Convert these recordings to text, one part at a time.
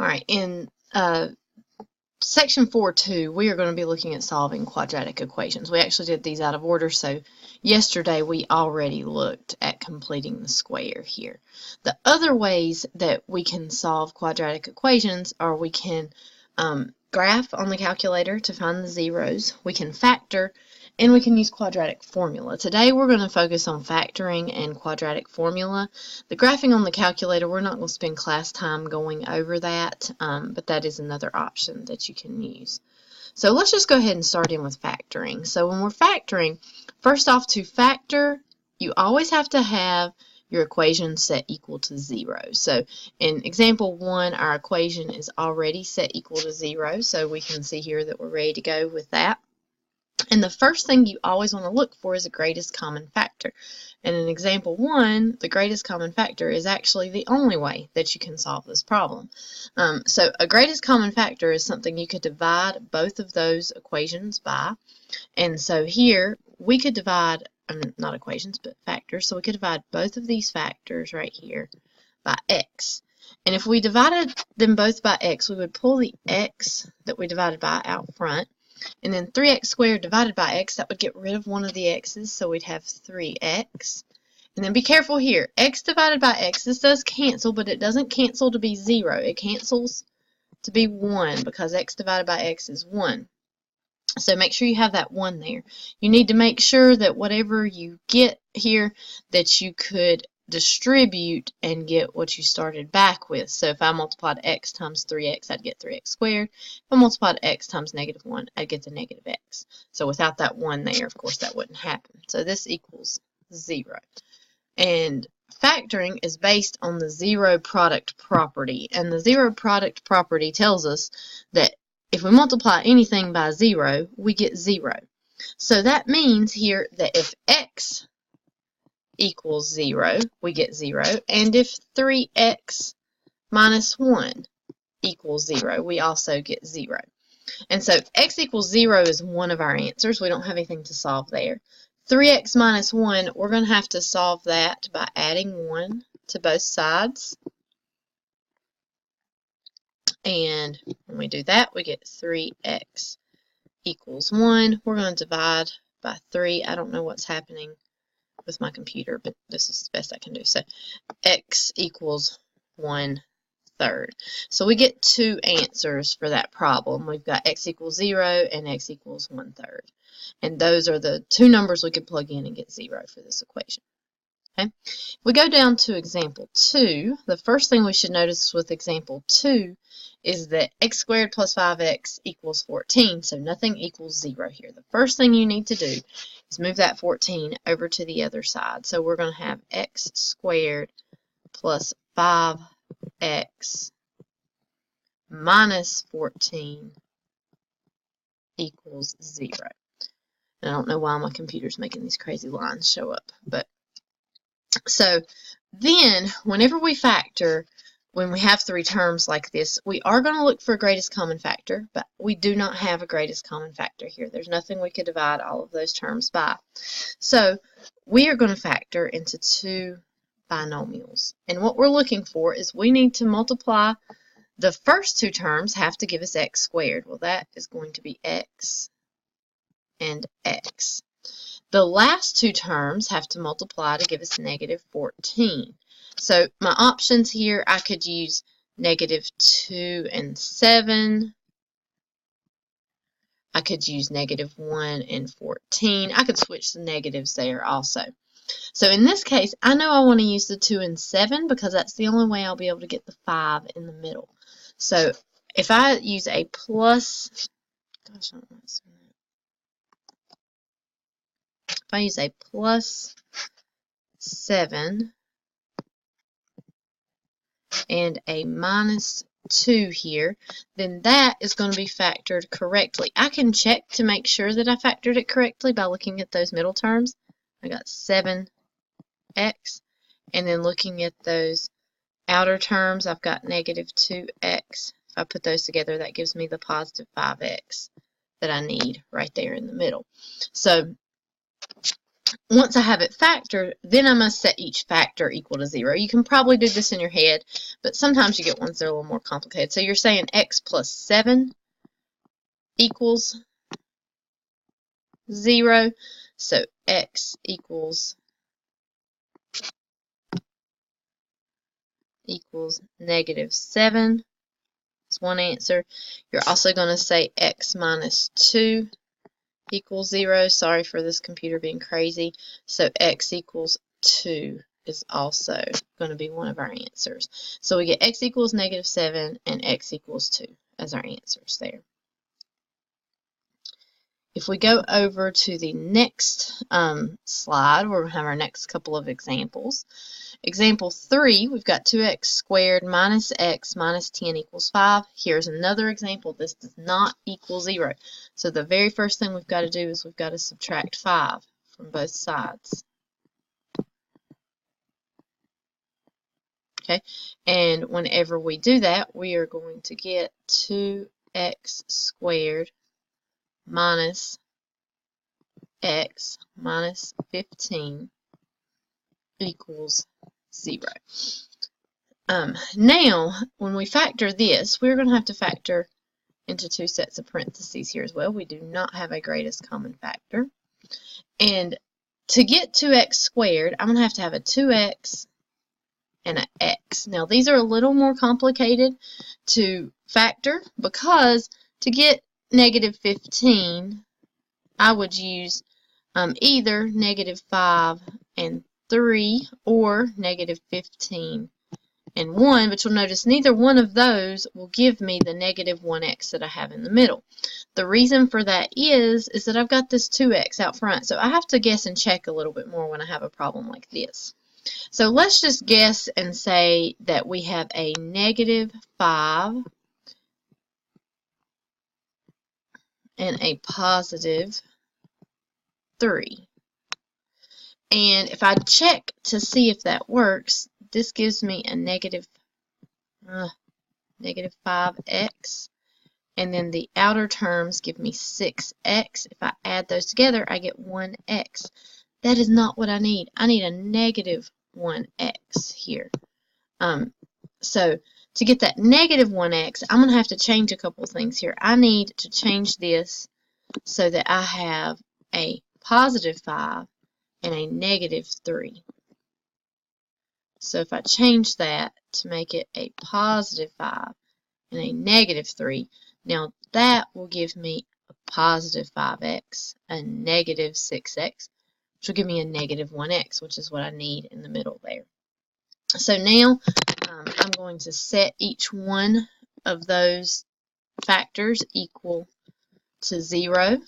All right, in section 4.2, we are going to be looking at solving quadratic equations. We actually did these out of order, so yesterday we already looked at completing the square here. The other ways that we can solve quadratic equations are we can graph on the calculator to find the zeros, we can factor, and we can use quadratic formula. Today we're going to focus on factoring and quadratic formula. The graphing on the calculator, we're not going to spend class time going over that, but that is another option that you can use. So let's just go ahead and start in with factoring. So when we're factoring, first off, to factor, you always have to have your equation set equal to 0. So in example 1, our equation is already set equal to 0, so we can see here that we're ready to go with that. And the first thing you always want to look for is the greatest common factor. And in example 1, the greatest common factor is actually the only way that you can solve this problem. So a greatest common factor is something you could divide both of those equations by. And so here we could divide, not equations, but factors. So we could divide both of these factors right here by x. And if we divided them both by x, we would pull the x that we divided by out front. And then 3x squared divided by x, that would get rid of one of the x's, so we'd have 3x. And then be careful here. X divided by x, this does cancel, but it doesn't cancel to be 0. It cancels to be 1 because x divided by x is 1. So make sure you have that 1 there. You need to make sure that whatever you get here, that you could distribute and get what you started back with. So if I multiplied x times 3x, I'd get 3x squared. If I multiplied x times negative 1, I'd get the negative x. So without that 1 there, of course, that wouldn't happen. So this equals 0. And factoring is based on the zero product property. And the zero product property tells us that if we multiply anything by 0, we get 0. So that means here that if x equals 0, we get 0. And if 3x minus 1 equals 0, we also get 0. And so x equals 0 is one of our answers. We don't have anything to solve there. 3x minus 1, we're going to have to solve that by adding 1 to both sides. And when we do that, we get 3x equals 1. We're going to divide by 3. I don't know what's happening with my computer, but this is the best I can do. So x equals 1/3. So we get two answers for that problem. We've got x equals 0 and x equals 1/3. And those are the two numbers we could plug in and get 0 for this equation. Okay. If we go down to example 2, the first thing we should notice with example 2 is that x squared plus 5x equals 14, so nothing equals 0 here. The first thing you need to do is move that 14 over to the other side. So we're going to have x squared plus 5x minus 14 equals 0. And I don't know why my computer's making these crazy lines show up, but so then whenever we factor, when we have three terms like this, we are going to look for a greatest common factor, but we do not have a greatest common factor here. There's nothing we could divide all of those terms by. So we are going to factor into two binomials. And what we're looking for is we need to multiply the first two terms have to give us x squared. Well, that is going to be x and x. The last two terms have to multiply to give us negative 14. So my options here, I could use negative 2 and 7. I could use negative 1 and 14. I could switch the negatives there also. So in this case, I know I want to use the 2 and 7 because that's the only way I'll be able to get the 5 in the middle. So if I use a plus, gosh, I don't know what's in that. If I use a plus 7 and a minus 2 here, then that is going to be factored correctly. I can check to make sure that I factored it correctly by looking at those middle terms. I got 7x, and then looking at those outer terms, I've got negative 2x. If I put those together, that gives me the positive 5x that I need right there in the middle. So Once I have it factored, then I must set each factor equal to 0. You can probably do this in your head, but sometimes you get ones that are a little more complicated. So you're saying x plus 7 equals 0. So x equals -7. That's one answer. You're also going to say x minus 2 equals 0. Sorry for this computer being crazy. So x equals 2 is also going to be one of our answers. So we get x equals -7 and x equals 2 as our answers there. If we go over to the next slide, we're going to have our next couple of examples. Example 3, we've got 2x squared minus x minus 10 equals 5. Here's another example. This does not equal 0. So the very first thing we've got to do is we've got to subtract 5 from both sides. Okay, and whenever we do that, we are going to get 2x squared minus x minus 15 equals 0. Now, when we factor this, we're going to have to factor into two sets of parentheses here as well. We do not have a greatest common factor. And to get 2x squared, I'm going to have a 2x and an x. Now, these are a little more complicated to factor because to get -15, I would use either -5 and 3 or -15 and 1, but you'll notice neither one of those will give me the -1x that I have in the middle. The reason for that is that I've got this 2x out front, so I have to guess and check a little bit more when I have a problem like this. So let's just guess and say that we have a -5 and a +3. And if I check to see if that works, this gives me a -5x, and then the outer terms give me 6x. If I add those together, I get 1x. That is not what I need. I need a -1x here. So to get that -1x, I'm going to have to change a couple things here. I need to change this so that I have a +5 and a -3. So if I change that to make it a +5 and a -3, now that will give me a +5x, a -6x, which will give me a -1x, which is what I need in the middle there. So now I'm going to set each one of those factors equal to 0.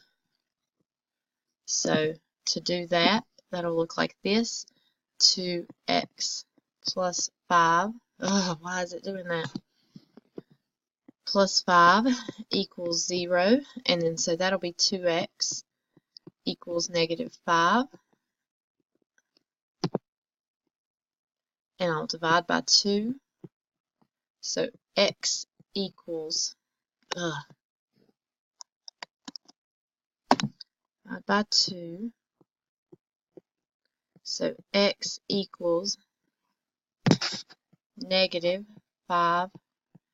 So to do that, that'll look like this. 2x plus 5. Oh, why is it doing that? Plus 5 equals 0. And then so that'll be 2x equals -5. And I'll divide by 2. So x equals divide by 2. So x equals -5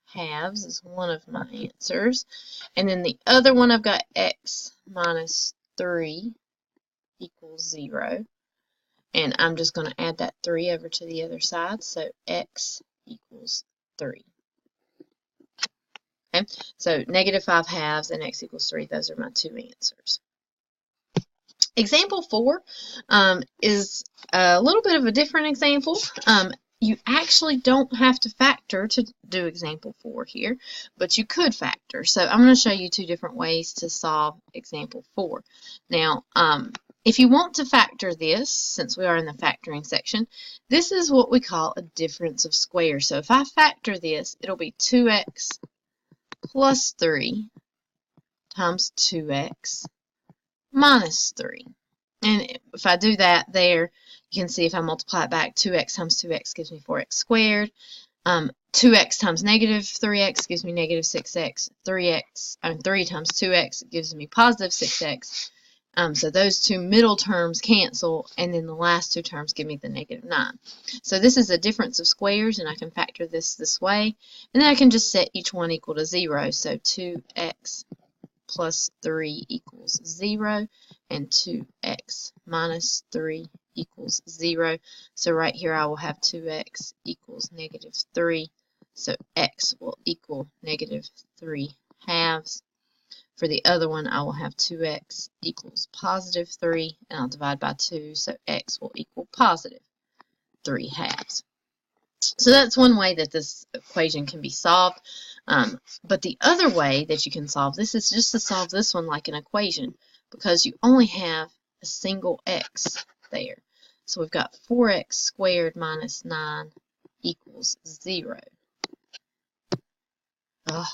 halves is one of my answers. And then the other one, I've got x minus 3 equals 0. And I'm just going to add that 3 over to the other side. So x equals 3. Okay, so -5 halves and x equals 3. Those are my two answers. Example 4 is a little bit of a different example. You actually don't have to factor to do example 4 here, but you could factor. So I'm going to show you two different ways to solve example 4. Now, if you want to factor this, since we are in the factoring section, this is what we call a difference of squares. So if I factor this, it'll be 2x plus 3 times 2x minus 3. And if I do that there, you can see if I multiply it back, 2x times 2x gives me 4x squared. 2x times -3x gives me -6x. 3 times 2x gives me +6x. So those two middle terms cancel, and then the last two terms give me the negative 9. So this is a difference of squares, and I can factor this way, and then I can just set each one equal to 0. So 2x plus 3 equals 0, and 2x minus 3 equals 0. So right here I will have 2x equals negative 3. So x will equal negative 3 halves. For the other one, I will have 2x equals positive 3, and I'll divide by 2, so x will equal positive 3 halves. So that's one way that this equation can be solved. But the other way that you can solve this is just to solve this one like an equation, because you only have a single x there. So we've got 4x squared minus 9 equals 0. Ugh.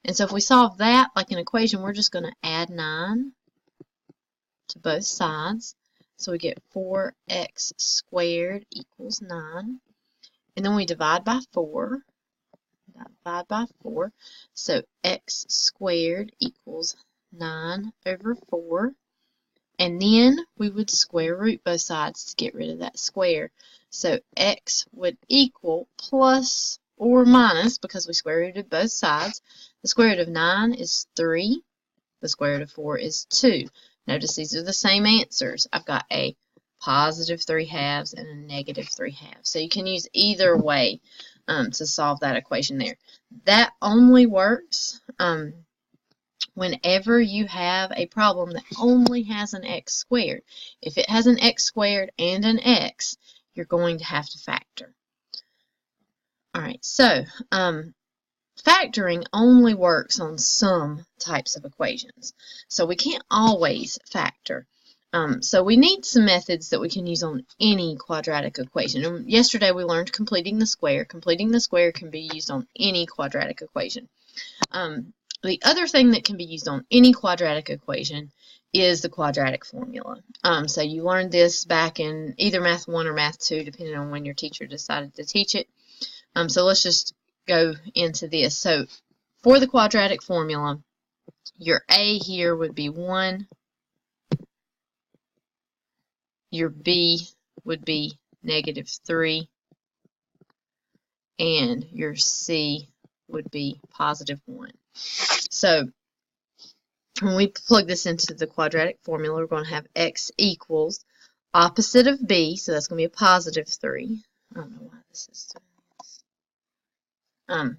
And so if we solve that like an equation, we're just going to add 9 to both sides. So we get 4x squared equals 9. And then we divide by 4. Divide by 4. So x squared equals 9 over 4. And then we would square root both sides to get rid of that square. So x would equal plus or minus, because we square rooted both sides. The square root of 9 is 3. The square root of 4 is 2. Notice these are the same answers. I've got a positive 3 halves and a negative 3 halves. So you can use either way to solve that equation there. That only works whenever you have a problem that only has an x squared. If it has an x squared and an x, you're going to have to factor. All right, so factoring only works on some types of equations. So we can't always factor. So we need some methods that we can use on any quadratic equation. And yesterday we learned completing the square. Completing the square can be used on any quadratic equation. The other thing that can be used on any quadratic equation is the quadratic formula. So you learned this back in either Math 1 or Math 2, depending on when your teacher decided to teach it. So let's just go into this. So for the quadratic formula, your a here would be 1. Your b would be negative 3. And your c would be positive 1. So when we plug this into the quadratic formula, we're going to have x equals opposite of b, so that's going to be a positive 3. I don't know why this is doing this.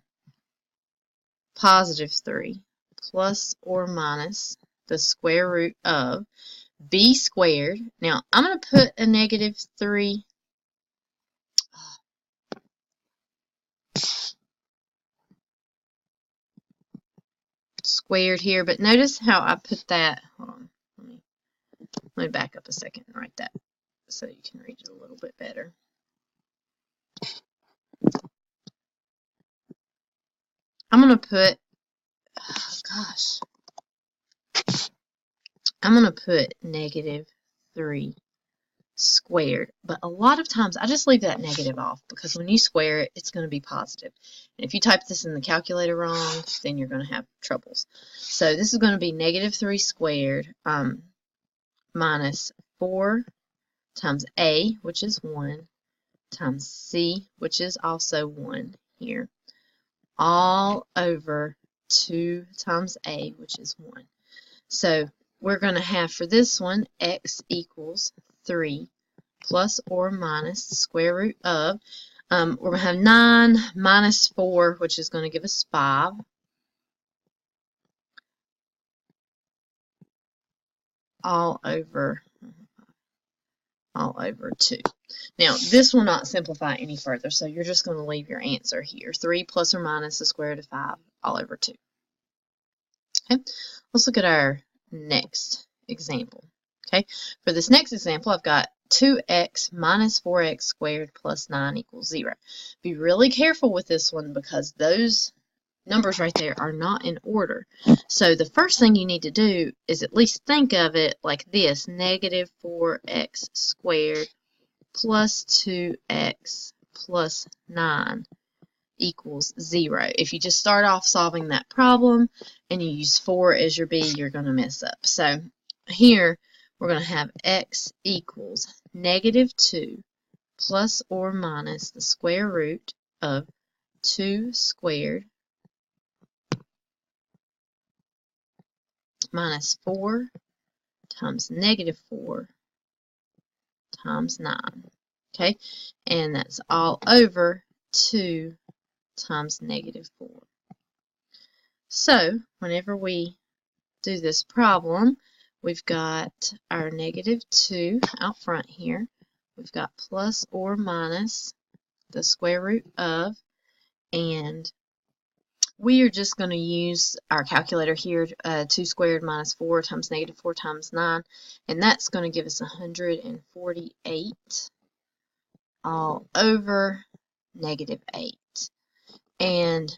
Positive 3 plus or minus the square root of b squared. Now, I'm going to put a negative 3 squared here, but notice how I put that. Hold on. Let me back up a second and write that so you can read it a little bit better. I'm going to put, I'm going to put negative 3 squared, but a lot of times I just leave that negative off, because when you square it, it's going to be positive. And if you type this in the calculator wrong, then you're going to have troubles. So this is going to be negative 3 squared minus 4 times a, which is 1, times c, which is also 1 here, all over 2 times a, which is 1. So we're going to have for this one, x equals 3 plus or minus the square root of, we're going to have 9 minus 4, which is going to give us 5. All over 2. Now, this will not simplify any further, so you're just going to leave your answer here. 3 plus or minus the square root of 5 all over 2. Okay, let's look at our next example. Okay, for this next example, I've got 2x minus 4x squared plus 9 equals 0. Be really careful with this one, because those numbers right there are not in order. So the first thing you need to do is at least think of it like this: negative 4x squared plus 2x plus 9 equals 0. If you just start off solving that problem and you use 4 as your b, you're going to mess up. So here we're going to have x equals -2 plus or minus the square root of 2 squared minus 4 times -4 times 9. Okay, and that's all over 2 times -4. So whenever we do this problem, we've got our -2 out front here. We've got plus or minus the square root of, and we are just going to use our calculator here, 2 squared minus 4 times -4 times 9, and that's going to give us 148 all over -8. And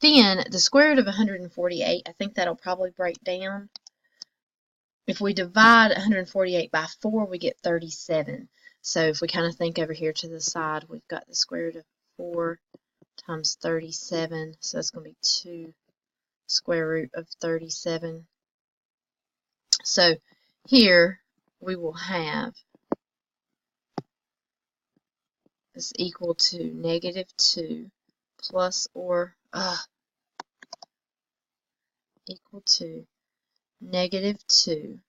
then the square root of 148, I think that'll probably break down. If we divide 148 by 4, we get 37. So if we kind of think over here to the side, we've got the square root of 4 times 37, so that's going to be 2 square root of 37. So here we will have this equal to -2 plus or equal to -2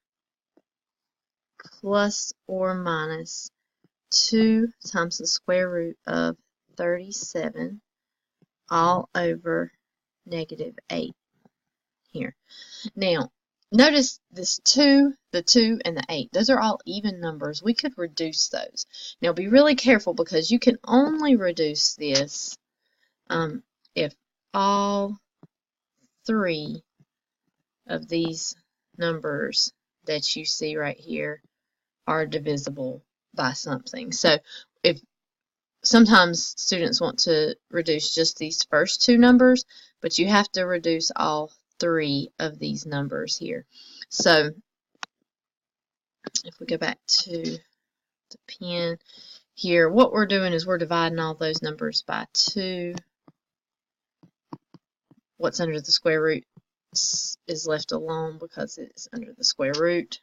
plus or minus 2 times the square root of 37 all over -8 here. Now, notice this 2, the 2, and the 8. Those are all even numbers. We could reduce those. Now, be really careful because you can only reduce this if all 3 of these numbers that you see right here are divisible by something. So if sometimes students want to reduce just these first 2 numbers, but you have to reduce all 3 of these numbers here. So if we go back to the pen here, what we're doing is we're dividing all those numbers by 2. What's under the square root is left alone because it's under the square root.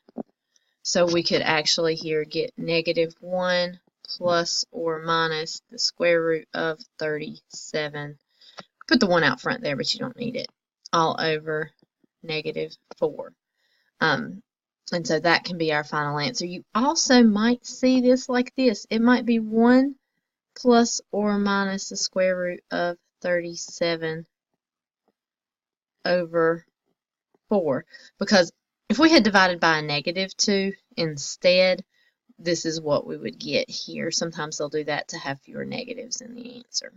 So we could actually here get -1 plus or minus the square root of 37. Put the 1 out front there, but you don't need it. All over -4. And so that can be our final answer. You also might see this like this. It might be 1 plus or minus the square root of 37 over 4. Because if we had divided by a -2 instead, this is what we would get here. Sometimes they'll do that to have fewer negatives in the answer.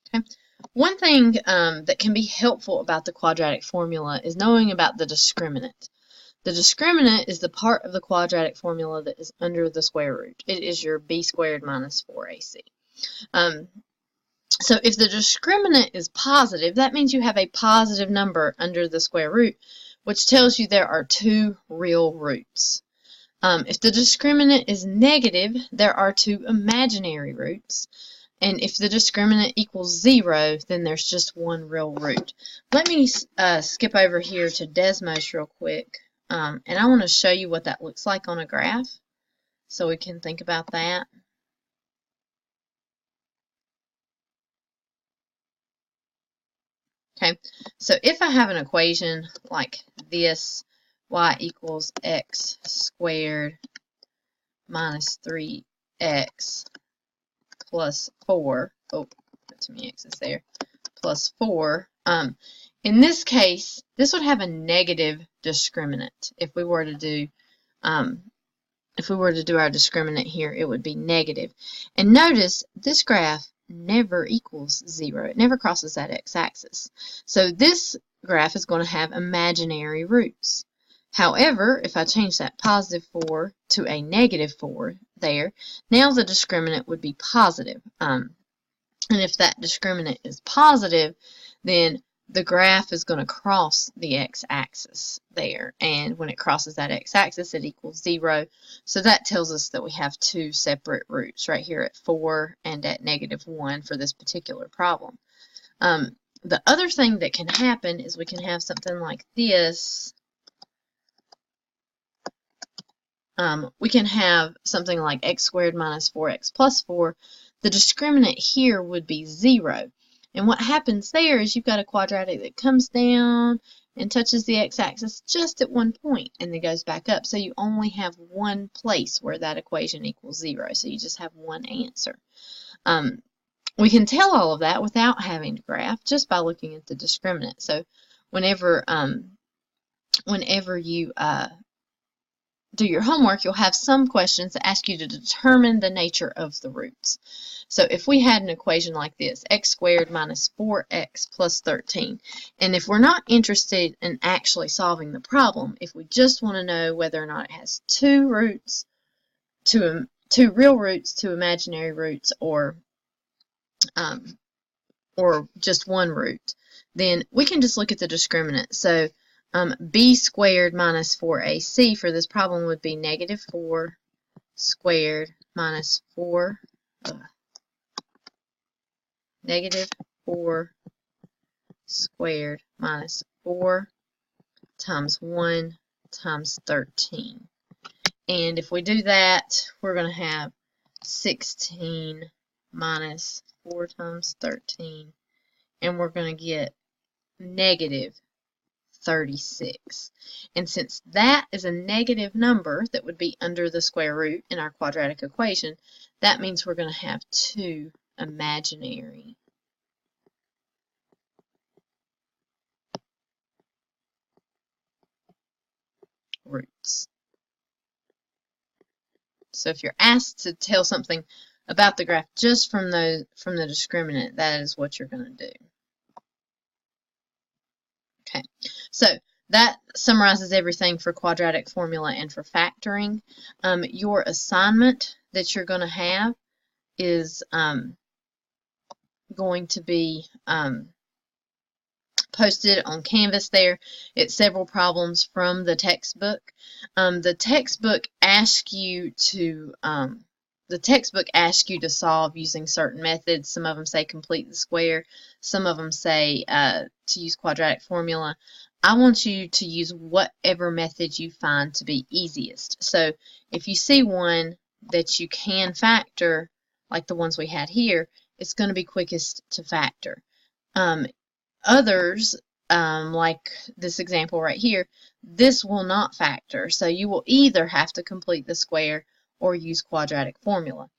Okay. One thing that can be helpful about the quadratic formula is knowing about the discriminant. The discriminant is the part of the quadratic formula that is under the square root. It is your b squared minus 4ac. So if the discriminant is positive, that means you have a positive number under the square root, which tells you there are 2 real roots. If the discriminant is negative, there are 2 imaginary roots. And if the discriminant equals 0, then there's just 1 real root. Let me skip over here to Desmos real quick, and I want to show you what that looks like on a graph so we can think about that. Okay, so if I have an equation like this, y equals x squared minus 3x plus 4, oh, too many x's there, plus 4. In this case, this would have a negative discriminant. If we were to do our discriminant here, it would be negative. And notice this graph never equals 0. It never crosses that x-axis. So this graph is going to have imaginary roots. However, if I change that positive 4 to a negative 4 there, now the discriminant would be positive. And if that discriminant is positive, then the graph is going to cross the x-axis there, and when it crosses that x-axis it equals 0. So that tells us that we have two separate roots right here at 4 and at -1 for this particular problem. The other thing that can happen is we can have something like this. We can have something like x squared minus 4x plus 4. The discriminant here would be 0. And what happens there is you've got a quadratic that comes down and touches the x-axis just at one point and then goes back up. So you only have one place where that equation equals 0. So you just have one answer. We can tell all of that without having to graph, just by looking at the discriminant. So whenever you do your homework, you'll have some questions that ask you to determine the nature of the roots. So if we had an equation like this, x squared minus 4x plus 13, and if we're not interested in actually solving the problem, if we just want to know whether or not it has two roots, two real roots, two imaginary roots, or just one root, then we can just look at the discriminant. So b squared minus 4ac for this problem would be -4 squared minus 4 -4 squared minus 4 times 1 times 13. And if we do that, we're going to have 16 minus 4 times 13, and we're going to get -36. And since that is a negative number that would be under the square root in our quadratic equation, that means we're going to have two imaginary roots. So if you're asked to tell something about the graph just from the discriminant, that is what you're going to do. Okay, so that summarizes everything for quadratic formula and for factoring. Your assignment that you're going to have is going to be posted on Canvas there. It's several problems from the textbook. The textbook asks you to solve using certain methods. Some of them say complete the square. Some of them say to use quadratic formula. I want you to use whatever method you find to be easiest. So if you see one that you can factor, like the ones we had here, it's going to be quickest to factor. Others, like this example right here, this will not factor. So you will either have to complete the square or use quadratic formula.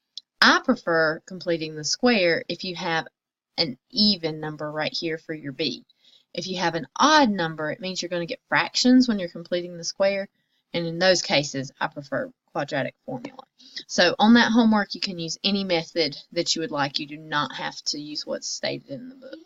I prefer completing the square if you have an even number right here for your b. If you have an odd number, it means you're going to get fractions when you're completing the square, and in those cases, I prefer quadratic formula. So on that homework, you can use any method that you would like. You do not have to use what's stated in the book.